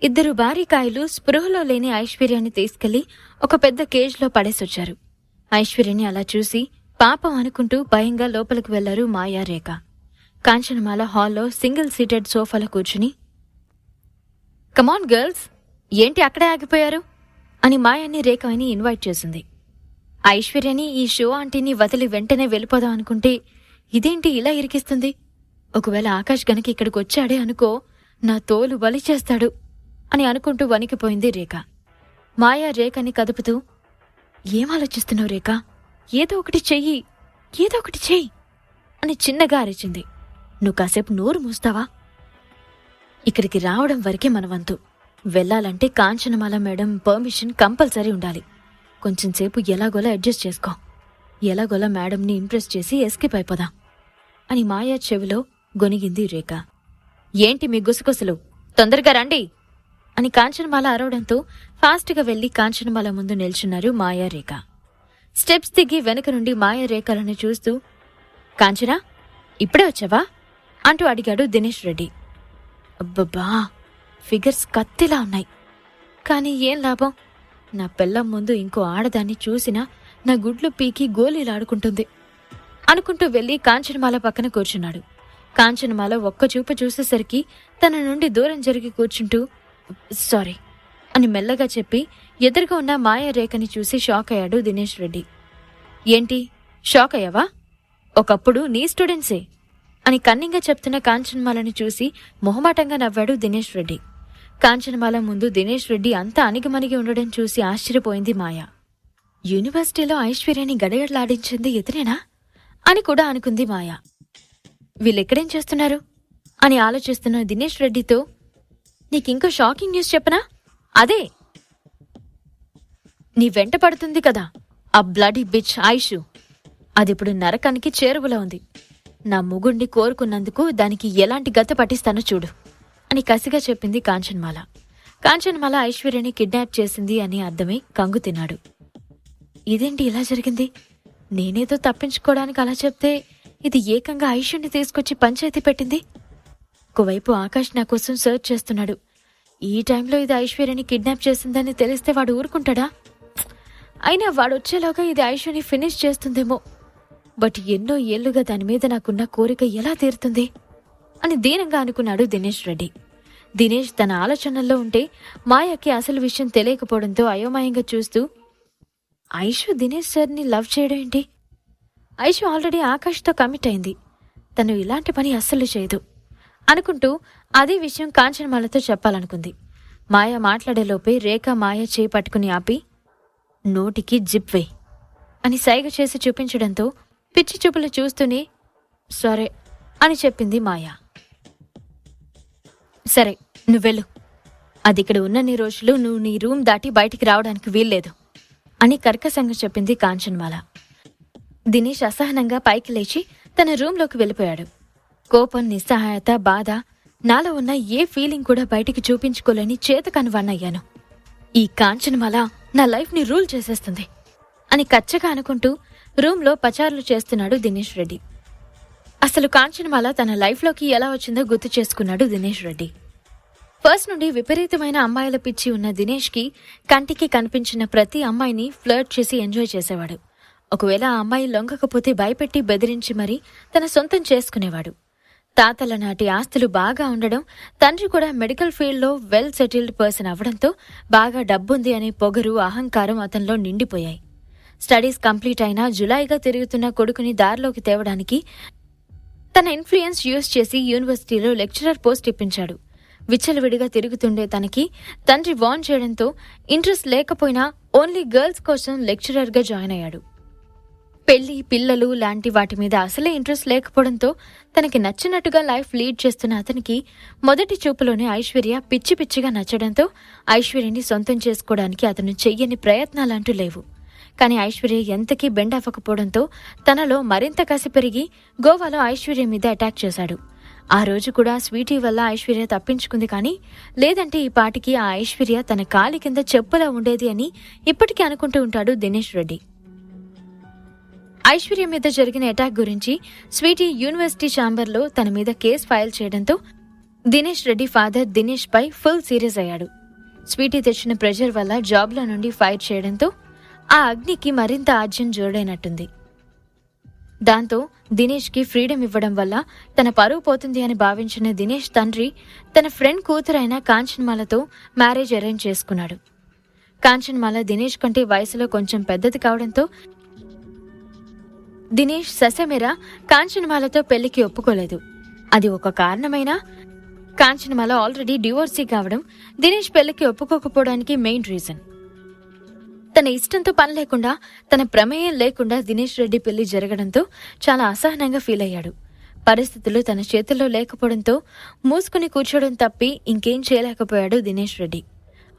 ఇద్దరు భారీకాయలు స్పృహలో లేని ఐశ్వర్యాన్ని తీసుకెళ్లి ఒక పెద్ద కేజ్లో పడేసొచ్చారు. ఐశ్వర్యని అలా చూసి పాపం అనుకుంటూ భయంగా లోపలికి వెళ్లారు మాయా, రేఖ. కాంచనమాల హాల్లో సింగిల్ సీటెడ్ సోఫాలో కూర్చుని, కమాన్ గర్ల్స్, ఏంటి అక్కడే ఆగిపోయారు అని మాయాని, రేఖని ఇన్వైట్ చేసింది. ఐశ్వర్యని ఈ షో ఆంటీని వదిలి వెంటనే వెళ్ళిపోదాం అనుకుంటే ఇదేంటి ఇలా ఇరికిస్తుంది? ఒకవేళ ఆకాష్ గనక ఇక్కడికి వచ్చాడే అనుకో, నా తోలు బలి చేస్తాడు అని అనుకుంటూ వణికిపోయింది రేఖ. మాయా రేఖని కదుపుతూ, ఏం ఆలోచిస్తున్నావు రేఖ? ఏదో ఒకటి చెయ్యి, ఏదో ఒకటి చెయ్యి అని చిన్నగా అరిచింది. నువ్వు కాసేపు నోరు మూస్తావా? ఇక్కడికి రావడం వరకే మన వంతు. వెళ్లాలంటే కాంచనమాల మేడం పర్మిషన్ కంపల్సరీ ఉండాలి. కొంచెంసేపు ఎలాగోలా అడ్జస్ట్ చేసుకో. ఎలాగోలా మేడంని ఇంప్రెస్ చేసి ఎస్కేప్ అయిపోదాం అని మాయా చెవిలో గొనిగింది రేఖ. ఏంటి మీ గుసగుసలు? తొందరగా రండి అని కాంచనమాల అరవడంతో ఫాస్ట్గా వెళ్లి కాంచనమాల ముందు నిల్చున్నారు మాయా, రేఖ. స్టెప్స్ దిగి వెనక నుండి మాయా రేఖలను చూస్తూ, కాంచనా, ఇప్పుడే వచ్చావా అంటూ అడిగాడు దినేష్ రెడ్డి. అబ్బబ్బా, ఫిగర్స్ కత్తిలా ఉన్నాయి. కానీ ఏం లాభం? నా పెళ్ళం ముందు ఇంకో ఆడదాన్ని చూసినా నా గుడ్లు పీకి గోలీలాడుకుంటుంది అనుకుంటూ వెళ్లి కాంచనమాల పక్కన కూర్చున్నాడు. కాంచనమాల ఒక్క చూపు చూసేసరికి తన నుండి దూరం జరిగి కూర్చుంటూ, సారీ అని మెల్లగా చెప్పి ఎదురుగా ఉన్న మాయా రేఖని చూసి షాక్ అయ్యాడు దినేష్ రెడ్డి. ఏంటి షాక్ అయ్యావా? ఒకప్పుడు నీ స్టూడెంట్సే అని కన్నింగా చెప్తున్న కాంచనమాలని చూసి మొహమాటంగా నవ్వాడు దినేష్ రెడ్డి. కాంచనమాల ముందు దినేష్ రెడ్డి అంతా అణిగిమణిగి ఉండడం చూసి ఆశ్చర్యపోయింది మాయా. యూనివర్సిటీలో ఐశ్వర్యాన్ని గడగడలాడించింది ఇతనేనా అని కూడా అనుకుంది మాయా. వీళ్ళెక్కడేం చేస్తున్నారు అని ఆలోచిస్తున్న దినేష్ రెడ్డితో, నీకింకో షాకింగ్ న్యూస్ చెప్పనా? అదే, నీ వెంట పడుతుంది కదా ఆ బ్లడీ బిచ్ ఐషు, అదిప్పుడు నరకానికి చేరువలో ఉంది. నా ముగుణ్ణి కోరుకున్నందుకు దానికి ఎలాంటి గత పట్టిస్తానో చూడు అని కసిగా చెప్పింది కాంచనమాల. కాంచనమాల ఐశ్వర్యని కిడ్నాప్ చేసింది అని అర్థమై కంగు తిన్నాడు. ఇదేంటి ఇలా జరిగింది? నేనేదో తప్పించుకోవడానికి అలా చెప్తే ఇది ఏకంగా ఐశ్వర్యని తీసుకొచ్చి పంచాయతీ పెట్టింది. ఒకవైపు ఆకాష్ నా కోసం సర్చ్ చేస్తున్నాడు. ఈ టైంలో ఇది ఐశ్వర్యని కిడ్నాప్ చేసిందని తెలిస్తే వాడు ఊరుకుంటాడా? అయినా వాడొచ్చేలాగా ఇది ఐశ్వర్యని ఫినిష్ చేస్తుందేమో. బట్ ఎన్నో ఏళ్లుగా దానిమీద నాకున్న కోరిక ఎలా తీరుతుంది అని దీనంగా అనుకున్నాడు దినేష్ రెడ్డి. దినేష్ తన ఆలోచనల్లో ఉంటే మాయాకి అసలు విషయం తెలియకపోవడంతో అయోమయంగా చూస్తూ, ఐషు దినేష్ సార్ని లవ్ చేయడం ఏంటి? ఐషు ఆల్రెడీ ఆకాష్తో కమిట్ అయింది. తను ఇలాంటి పని అస్సలు చేయదు అనుకుంటూ అదే విషయం కాంచనమాలతో చెప్పాలనుకుంది. మాయ మాట్లాడేలోపే రేఖ మాయ చేయి పట్టుకుని ఆపి, నోటికి జిప్ వేయ్ అని సైగ చేసి చూపించడంతో పిచ్చి చూపులు చూస్తూనే సరే అని చెప్పింది మాయ. సరే, నువ్వెళ్ళు. అది ఇక్కడ ఉన్నన్ని రోజులు నువ్వు నీ రూమ్ దాటి బయటికి రావడానికి వీల్లేదు అని కర్కశంగా చెప్పింది కాంచనమాల. దినేష్ అసహనంగా పైకి లేచి తన రూంలోకి వెళ్ళిపోయాడు. కోపం, నిస్సహాయత, బాధ, నాలో ఉన్న ఏ ఫీలింగ్ కూడా బయటికి చూపించుకోలేని చేతకనువన్నయ్యాను. ఈ కాంచనమాల నా లైఫ్ని రూల్ చేసేస్తుంది అని కచ్చగా అనుకుంటూ రూంలో పచారులు చేస్తున్నాడు దినేష్ రెడ్డి. అసలు కాంచనమాల తన లైఫ్లోకి ఎలా వచ్చిందో గుర్తు చేసుకున్నాడు దినేష్ రెడ్డి. ఫస్ట్ నుండి విపరీతమైన అమ్మాయిల పిచ్చి ఉన్న దినేష్కి కంటికి కనిపించిన ప్రతి అమ్మాయిని ఫ్లర్ట్ చేసి ఎంజాయ్ చేసేవాడు. ఒకవేళ ఆ అమ్మాయి లొంగకపోతే భయపెట్టి బెదిరించి మరీ తన సొంతం చేసుకునేవాడు. తాతల నాటి ఆస్తులు బాగా ఉండడం, తండ్రి కూడా మెడికల్ ఫీల్డ్లో వెల్ సెటిల్డ్ పర్సన్ అవ్వడంతో బాగా డబ్బుంది అనే పొగరు, అహంకారం అతనిలో నిండిపోయాయి. స్టడీస్ కంప్లీట్ అయినా జులాయిగా తిరుగుతున్న కొడుకుని దారిలోకి తేవడానికి తన ఇన్ఫ్లుయెన్స్ యూజ్ చేసి యూనివర్సిటీలో లెక్చరర్ పోస్ట్ ఇప్పించాడు. విచ్చలవిడిగా తిరుగుతుండే తనకి తండ్రి వార్న్ చేయడంతో ఇంట్రెస్ట్ లేకపోయినా ఓన్లీ గర్ల్స్ కోసం లెక్చరర్గా జాయిన్ అయ్యాడు. పెళ్లి, పిల్లలు లాంటి వాటి మీద అసలే ఇంట్రెస్ట్ లేకపోవడంతో తనకి నచ్చినట్టుగా లైఫ్ లీడ్ చేస్తున్న అతనికి మొదటి చూపులోనే ఐశ్వర్య పిచ్చి పిచ్చిగా నచ్చడంతో ఐశ్వర్యని సొంతం చేసుకోవడానికి అతను చెయ్యని ప్రయత్నాలంటూ లేవు. కానీ ఐశ్వర్య ఎంతకీ బెండ్ అవ్వకపోవడంతో తనలో మరింత కసి పెరిగి గోవాలో ఐశ్వర్య మీద అటాక్ చేశాడు. ఆ రోజు కూడా స్వీటీ వల్ల ఐశ్వర్య తప్పించుకుంది. కానీ లేదంటే ఈ పాటికి ఆ ఐశ్వర్య తన కాలి కింద చెప్పులా ఉండేది అని ఇప్పటికీ అనుకుంటూ ఉంటాడు దినేష్ రెడ్డి. ఐశ్వర్య మీద జరిగిన అటాక్ గురించి స్వీటీ యూనివర్సిటీ ఛాంబర్లో తన మీద కేసు ఫైల్ చేయడంతో దినేష్ రెడ్డి ఫాదర్ దినేష్ పై ఫుల్ సీరియస్ అయ్యాడు. స్వీటీ తెచ్చిన ప్రెషర్ వల్ల జాబ్లో నుండి ఫైర్ చేయడంతో ఆ అగ్నికి మరింత ఆజ్యం జోడైనట్టుంది. దాంతో దినేష్కి ఫ్రీడమ్ ఇవ్వడం వల్ల తన పరువు పోతుంది అని భావించిన దినేష్ తండ్రి తన ఫ్రెండ్ కూతురైన కాంచనమాలతో మ్యారేజ్ అరేంజ్ చేసుకున్నాడు. కాంచనమాల దినేష్ కంటే వయసులో కొంచెం పెద్దది కావడంతో దినేష్ ససెమెరా కాంచనమాలతో పెళ్లికి ఒప్పుకోలేదు. అది ఒక కారణమైనా కాంచనమాల ఆల్రెడీ డివోర్సీ కావడం దినేష్ పెళ్లికి ఒప్పుకోకపోవడానికి మెయిన్ రీజన్. తన ఇష్టంతో పని లేకుండా, తన ప్రమేయం లేకుండా దినేష్ రెడ్డి పెళ్లి జరగడంతో చాలా అసహనంగా ఫీల్ అయ్యాడు. పరిస్థితులు తన చేతుల్లో లేకపోవడంతో మూసుకుని కూర్చోవడం తప్పి ఇంకేం చేయలేకపోయాడు దినేష్ రెడ్డి.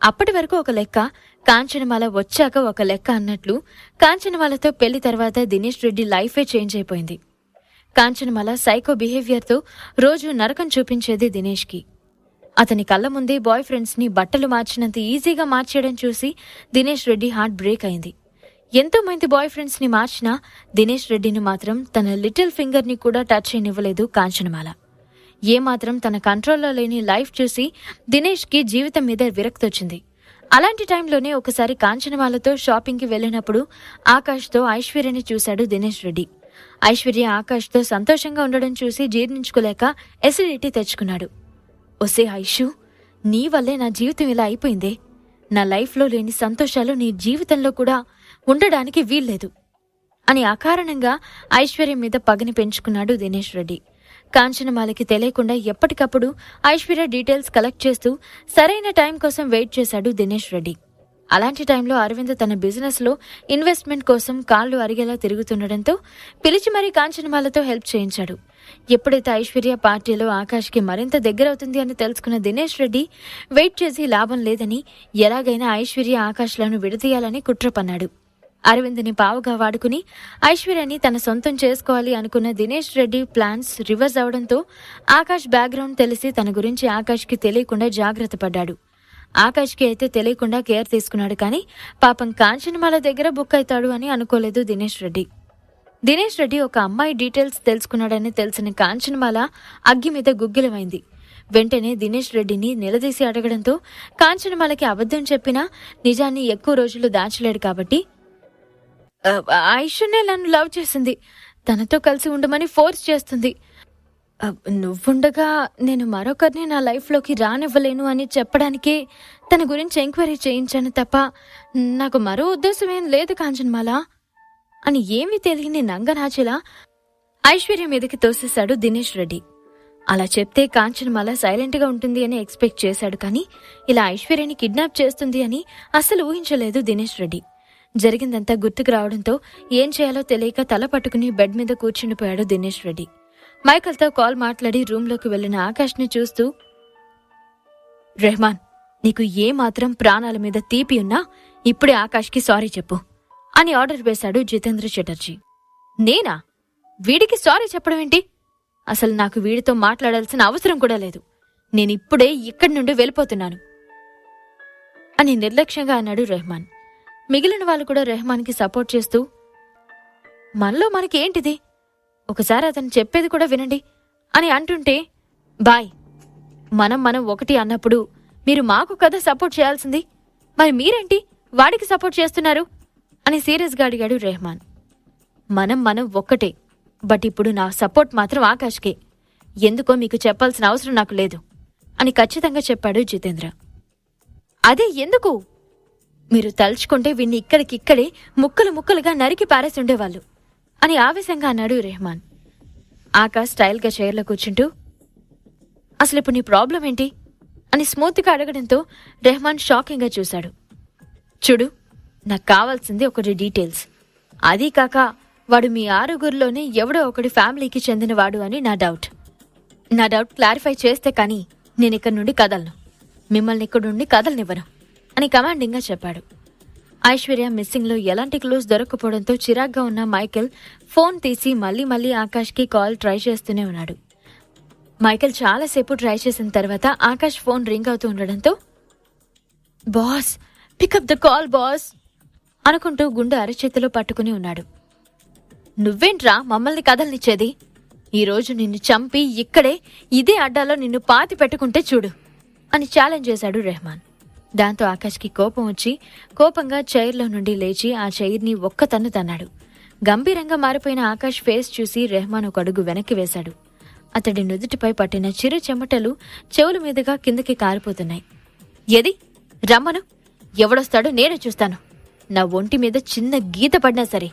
అప్పటి వరకు ఒక లెక్క, కాంచనమాల వచ్చాక ఒక లెక్క అన్నట్లు కాంచనమాలతో పెళ్లి తర్వాత దినేష్ రెడ్డి లైఫే చేంజ్ అయిపోయింది. కాంచనమాల సైకో బిహేవియర్తో రోజు నరకం చూపించేది దినేష్కి. అతని కళ్ల ముందే బాయ్ ఫ్రెండ్స్ ని బట్టలు మార్చినంత ఈజీగా మార్చేయడం చూసి దినేష్ రెడ్డి హార్ట్ బ్రేక్ అయింది. ఎంతో మంది బాయ్ ఫ్రెండ్స్ ని మార్చినా దినేష్ రెడ్డిని మాత్రం తన లిటిల్ ఫింగర్ ని కూడా టచ్ చేయనివ్వలేదు కాంచనమాల. ఏమాత్రం తన కంట్రోల్లో లేని లైఫ్ చూసి దినేష్ కి జీవితం మీద విరక్తొచ్చింది. అలాంటి టైంలోనే ఒకసారి కాంచనమాలతో షాపింగ్ కి వెళ్లినప్పుడు ఆకాష్తో ఐశ్వర్యని చూశాడు దినేష్ రెడ్డి. ఐశ్వర్య ఆకాష్తో సంతోషంగా ఉండడం చూసి జీర్ణించుకోలేక ఎసిడిటీ తెచ్చుకున్నాడు. ఒసే ఐషు, నీ వల్లే నా జీవితం ఇలా అయిపోయిందే. నా లైఫ్లో లేని సంతోషాలు నీ జీవితంలో కూడా ఉండడానికి వీల్లేదు అని అకారణంగా ఐశ్వర్య మీద పగని పెంచుకున్నాడు దినేష్ రెడ్డి. కాంచనమాలకి తెలియకుండా ఎప్పటికప్పుడు ఐశ్వర్య డీటెయిల్స్ కలెక్ట్ చేస్తూ సరైన టైం కోసం వెయిట్ చేశాడు దినేష్ రెడ్డి. అలాంటి టైంలో అరవింద్ తన బిజినెస్ లో ఇన్వెస్ట్మెంట్ కోసం కాళ్లు అరిగేలా తిరుగుతుండటంతో పిలిచి మరీ కాంచనమాలతో హెల్ప్ చేయించాడు. ఎప్పుడైతే ఐశ్వర్య పార్టీలో ఆకాష్కి మరింత దగ్గరవుతుంది అని తెలుసుకున్న దినేష్ రెడ్డి వెయిట్ చేసి లాభం లేదని ఎలాగైనా ఐశ్వర్య ఆకాష్లను విడదీయాలని కుట్ర పన్నాడు. అరవింద్ని పావుగా వాడుకుని ఐశ్వర్యని తన సొంతం చేసుకోవాలి అనుకున్న దినేష్ రెడ్డి ప్లాన్స్ రివర్స్ అవడంతో ఆకాష్ బ్యాక్గ్రౌండ్ తెలిసి తన గురించి ఆకాష్కి తెలియకుండా జాగ్రత్త పడ్డాడు. ఆకాష్కి అయితే తెలియకుండా కేర్ తీసుకున్నాడు. కానీ పాపం కాంచనమాల దగ్గర బుక్ అవుతాడు అని అనుకోలేదు దినేష్ రెడ్డి. దినేష్ రెడ్డి ఒక అమ్మాయి డీటెయిల్స్ తెలుసుకున్నాడని తెలిసిన కాంచనమాల అగ్గి మీద గుగ్గిలమైంది. వెంటనే దినేష్ రెడ్డిని నిలదీసి అడగడంతో కాంచనమాలకి అబద్ధం చెప్పినా నిజాన్ని ఎక్కువ రోజులు దాచలేడు కాబట్టి ఐషునే నన్ను లవ్ చేసింది, తనతో కలిసి ఉండమని ఫోర్స్ చేస్తుంది, నువ్వుండగా నేను మరొకరిని నా లైఫ్లోకి రానివ్వలేను అని చెప్పడానికే తన గురించి ఎంక్వైరీ చేయించాను తప్ప నాకు మరో ఉద్దేశమేం లేదు కాంచనమాల అని ఏమీ తెలియని నంగనాచిలా ఐశ్వర్య మీదకి తోసేశాడు దినేష్ రెడ్డి. అలా చెప్తే కాంచనమాల సైలెంట్గా ఉంటుంది అని ఎక్స్పెక్ట్ చేశాడు. కానీ ఇలా ఐశ్వర్యని కిడ్నాప్ చేస్తుంది అని అస్సలు ఊహించలేదు దినేష్ రెడ్డి. జరిగిందంతా గుర్తుకు రావడంతో ఏం చేయాలో తెలియక తల పట్టుకుని బెడ్ మీద కూర్చుండిపోయాడు దినేష్ రెడ్డి. మైకల్తో కాల్ మాట్లాడి రూంలోకి వెళ్లిన ఆకాష్ని చూస్తూ, రెహమాన్, నీకు ఏమాత్రం ప్రాణాల మీద తీపి ఉన్నా ఇప్పుడే ఆకాష్కి సారీ చెప్పు అని ఆర్డర్ వేశాడు జితేంద్ర చటర్జీ. నేనా? వీడికి సారీ చెప్పడం ఏంటి? అసలు నాకు వీడితో మాట్లాడాల్సిన అవసరం కూడా లేదు. నేనిప్పుడే ఇక్కడి నుండి వెళ్ళిపోతున్నాను అని నిర్లక్ష్యంగా అన్నాడు రెహమాన్. మిగిలిన వాళ్ళు కూడా రెహమాన్కి సపోర్ట్ చేస్తూ, మనలో మనకి ఏంటిది, ఒకసారి అతను చెప్పేది కూడా వినండి అని అంటుంటే, బాయ్, మనం ఒకటి అన్నప్పుడు మీరు మాకు కదా సపోర్ట్ చేయాల్సింది, మరి మీరేంటి వాడికి సపోర్ట్ చేస్తున్నారు అని సీరియస్గా అడిగాడు రెహమాన్. మనం ఒక్కటే, బట్ ఇప్పుడు నా సపోర్ట్ మాత్రం ఆకాష్కే. ఎందుకో మీకు చెప్పాల్సిన అవసరం నాకు లేదు అని ఖచ్చితంగా చెప్పాడు జితేంద్ర. అదే ఎందుకు? మీరు తలుచుకుంటే వీణ్ణి ఇక్కడికిక్కడే ముక్కలు ముక్కలుగా నరికి పారేసుండేవాళ్ళు అని ఆవేశంగా అన్నాడు రెహమాన్. ఆకాష్ స్టైల్గా చైర్లో కూర్చుంటూ, అసలు ఇప్పుడు నీ ప్రాబ్లం ఏంటి అని స్మూత్గా అడగడంతో రెహమాన్ షాకింగ్గా చూశాడు. చూడు, నాకు కావాల్సింది ఒకటి డీటెయిల్స్. అదీ కాక వాడు మీ ఆరుగురిలోనే ఎవడో ఒకటి ఫ్యామిలీకి చెందినవాడు అని నా డౌట్ క్లారిఫై చేస్తే కానీ నేనిక్కడి నుండి కదలను, మిమ్మల్ని ఇక్కడి నుండి కదలనివ్వను అని కమాండింగ్గా చెప్పాడు. ఐశ్వర్య మిస్సింగ్లో ఎలాంటి క్లూస్ దొరకపోవడంతో చిరాగ్గా ఉన్న మైకేల్ ఫోన్ తీసి మళ్ళీ ఆకాష్కి కాల్ ట్రై చేస్తూనే ఉన్నాడు. మైకేల్ చాలాసేపు ట్రై చేసిన తర్వాత ఆకాష్ ఫోన్ రింగ్ అవుతూ ఉండడంతో, boss, pick up the call boss అనుకుంటూ గుండె అరచేతిలో పట్టుకుని ఉన్నాడు. నువ్వేంట్రా మమ్మల్ని కదలనిచ్చేది ఈరోజు నిన్ను చంపి ఇక్కడే ఇదే అడ్డాలో నిన్ను పాతి పెట్టుకుంటే చూడు అని ఛాలెంజ్ చేశాడు రెహమాన్. దాంతో ఆకాష్కి కోపం వచ్చి కోపంగా చైర్లో నుండి లేచి ఆ చైర్ని ఒక్క తన్ను తన్నాడు. గంభీరంగా మారిపోయిన ఆకాష్ ఫేస్ చూసి రెహమాన్ ఒక అడుగు వెనక్కి వేశాడు. అతడి నుదుటిపై పట్టిన చిరు చెమటలు చెవుల మీదుగా కిందకి కారిపోతున్నాయి. ఏది రమ్మను, ఎవడొస్తాడో నేనే చూస్తాను. నా ఒంటి మీద చిన్న గీత పడినా సరే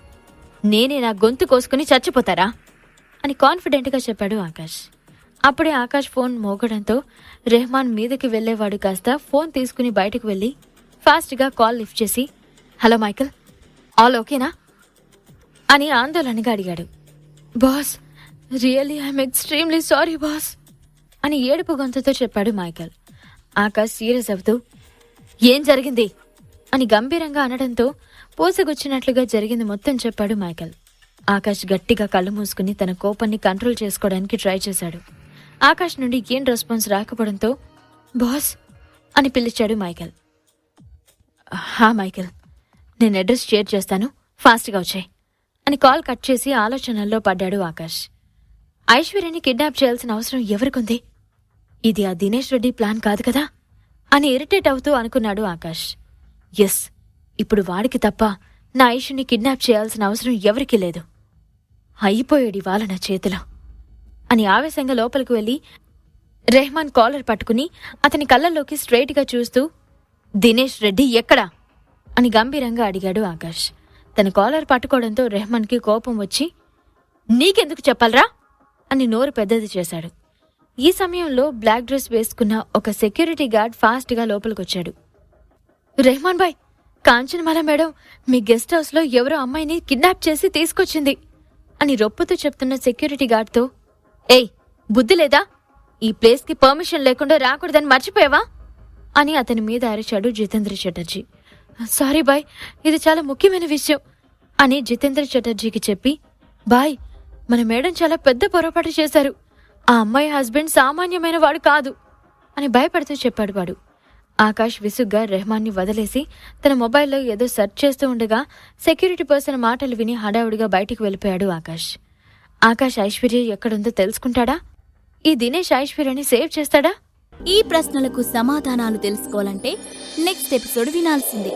నేనే నా గొంతు కోసుకుని చచ్చిపోతారా అని కాన్ఫిడెంట్గా చెప్పాడు ఆకాష్. అప్పుడే ఆకాష్ ఫోన్ మోగడంతో రెహమాన్ మీదకి వెళ్లేవాడు కాస్త ఫోన్ తీసుకుని బయటకు వెళ్లి ఫాస్ట్గా కాల్ లిఫ్ట్ చేసి, హలో మైకల్, ఆల్ ఓకేనా అని ఆందోళనగా అడిగాడు. Boss, really I'm extremely sorry boss అని ఏడుపు గొంతుతో చెప్పాడు మైకల్. ఆకాష్ సీరియస్ అవుతూ, ఏం జరిగింది అని గంభీరంగా అనడంతో పూసగుచ్చినట్లుగా జరిగింది మొత్తం చెప్పాడు మైకల్. ఆకాష్ గట్టిగా కళ్ళు మూసుకుని తన కోపాన్ని కంట్రోల్ చేసుకోవడానికి ట్రై చేశాడు. ఆకాష్ నుండి ఏం రెస్పాన్స్ రాకపోవడంతో బాస్ అని పిలిచాడు మైకల్. హా మైకల్, నేను అడ్రస్ షేర్ చేస్తాను, ఫాస్ట్గా వచ్చాయి అని కాల్ కట్ చేసి ఆలోచనల్లో పడ్డాడు ఆకాష్. ఐశ్వర్యని కిడ్నాప్ చేయాల్సిన అవసరం ఎవరికుంది? ఇది ఆ దినేష్ రెడ్డి ప్లాన్ కాదు కదా అని ఇరిటేట్ అవుతూ అనుకున్నాడు ఆకాష్. ఎస్, ఇప్పుడు వాడికి తప్ప నా ఐశ్వర్యని కిడ్నాప్ చేయాల్సిన అవసరం ఎవరికీ లేదు. అయిపోయాడు ఇవాళ నా చేతిలో అని ఆవేశంగా లోపలికి వెళ్లి రెహమాన్ కాలర్ పట్టుకుని అతని కళ్ళల్లోకి స్ట్రైట్గా చూస్తూ, దినేష్ రెడ్డి ఎక్కడా అని గంభీరంగా అడిగాడు ఆకాష్. తన కాలర్ పట్టుకోవడంతో రెహమాన్కి కోపం వచ్చి, నీకెందుకు చెప్పాలరా అని నోరు పెద్దది చేశాడు. ఈ సమయంలో బ్లాక్ డ్రెస్ వేసుకున్న ఒక సెక్యూరిటీ గార్డ్ ఫాస్ట్గా లోపలికొచ్చాడు. రెహమాన్ బాయ్, కాంచనమాల మేడం మీ గెస్ట్ హౌస్లో ఎవరో అమ్మాయిని కిడ్నాప్ చేసి తీసుకొచ్చింది అని రొప్పుతూ చెప్తున్న సెక్యూరిటీ గార్డ్తో, ఏయ్ బుద్ధి లేదా? ఈ ప్లేస్కి పర్మిషన్ లేకుండా రాకూడదని మర్చిపోయావా అని అతని మీద అరిచాడు జితేంద్ర చటర్జీ. సారీ బాయ్, ఇది చాలా ముఖ్యమైన విషయం అని జితేంద్ర చటర్జీకి చెప్పి, బాయ్ మన మేడం చాలా పెద్ద పొరపాటు చేశారు. ఆ అమ్మాయి హస్బెండ్ సామాన్యమైన వాడు కాదు అని భయపడుతూ చెప్పాడు వాడు. ఆకాష్ విసుగ్గా రెహమాన్ని వదిలేసి తన మొబైల్లో ఏదో సెర్చ్ చేస్తూ ఉండగా సెక్యూరిటీ పర్సన్ మాటలు విని హడావుడిగా బయటికి వెళ్ళిపోయాడు ఆకాష్. ఆకాష్ ఐశ్వర్య ఎక్కడుందో తెలుసుకుంటాడా? ఈ దినేష్ ఐశ్వర్యని సేవ్ చేస్తాడా? ఈ ప్రశ్నలకు సమాధానాలు తెలుసుకోవాలంటే నెక్స్ట్ ఎపిసోడ్ వినాల్సిందే.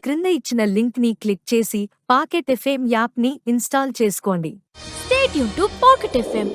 క్రింద ఇచ్చిన లింక్ ని క్లిక్ చేసి పాకెట్ ఎఫ్ఎం యాప్ ని ఇన్స్టాల్ చేసుకోండి. Stay tune to pocket FM.